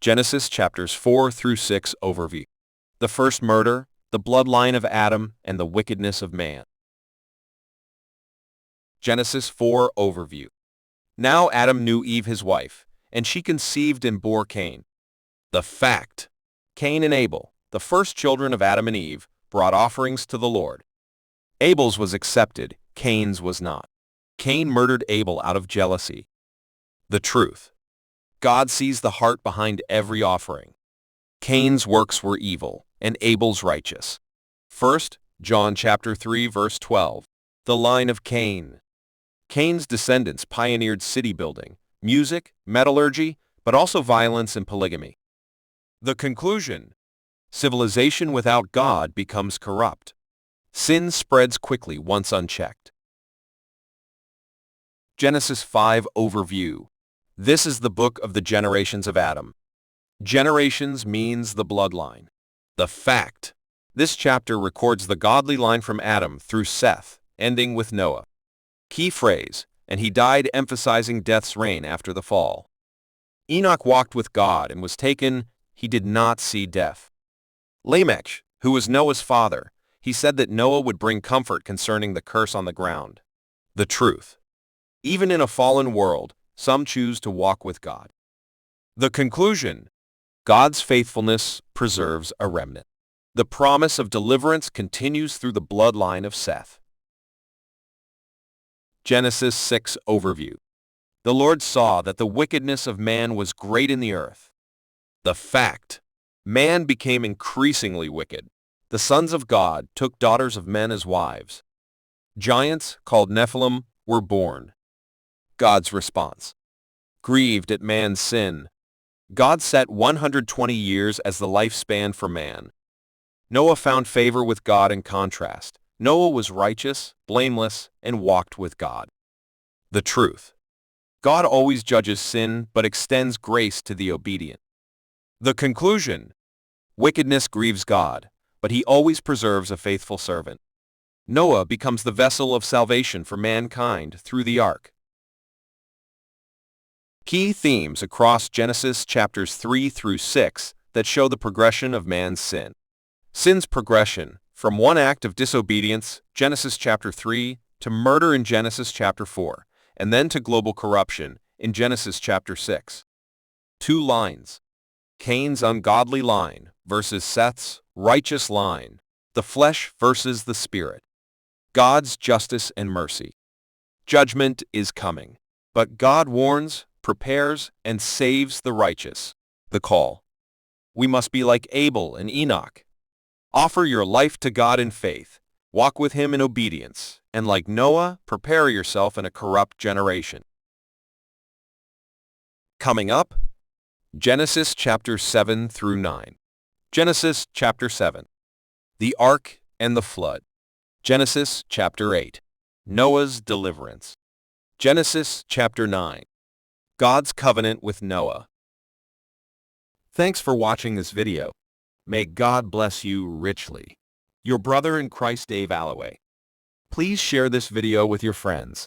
Genesis chapters 4 through 6 overview. The first murder, the bloodline of Adam, and the wickedness of man. Genesis 4 overview. Now Adam knew Eve his wife, and she conceived and bore Cain. The fact. Cain and Abel, the first children of Adam and Eve, brought offerings to the Lord. Abel's was accepted, Cain's was not. Cain murdered Abel out of jealousy. The truth. God sees the heart behind every offering. Cain's works were evil, and Abel's righteous. 1 John chapter 3 verse 12. The line of Cain. Cain's descendants pioneered city building, music, metallurgy, but also violence and polygamy. The conclusion. Civilization without God becomes corrupt. Sin spreads quickly once unchecked. Genesis 5 overview. This is the book of the generations of Adam. Generations means the bloodline. The fact. This chapter records the godly line from Adam through Seth, ending with Noah. Key phrase, and he died, emphasizing death's reign after the fall. Enoch walked with God and was taken, he did not see death. Lamech, who was Noah's father, he said that Noah would bring comfort concerning the curse on the ground. The truth. Even in a fallen world, some choose to walk with God. The conclusion. God's faithfulness preserves a remnant. The promise of deliverance continues through the bloodline of Seth. Genesis 6 overview. The Lord saw that the wickedness of man was great in the earth. The fact. Man became increasingly wicked. The sons of God took daughters of men as wives. Giants, called Nephilim, were born. God's response. Grieved at man's sin. God set 120 years as the lifespan for man. Noah found favor with God in contrast. Noah was righteous, blameless, and walked with God. The truth. God always judges sin but extends grace to the obedient. The conclusion. Wickedness grieves God, but he always preserves a faithful servant. Noah becomes the vessel of salvation for mankind through the ark. Key themes across Genesis chapters 3 through 6 that show the progression of man's sin. Sin's progression, from one act of disobedience, Genesis chapter 3, to murder in Genesis chapter 4, and then to global corruption in Genesis chapter 6. Two lines. Cain's ungodly line versus Seth's righteous line. The flesh versus the spirit. God's justice and mercy. Judgment is coming, but God warns, prepares, and saves the righteous. The call. We must be like Abel and Enoch. Offer your life to God in faith, walk with him in obedience, and like Noah, prepare yourself in a corrupt generation. Coming up, Genesis chapter 7 through 9. Genesis chapter 7. The Ark and the Flood. Genesis chapter 8. Noah's deliverance. Genesis chapter 9. God's covenant with Noah. Thanks for watching this video. May God bless you richly. Your brother in Christ, Dave Alloway. Please share this video with your friends.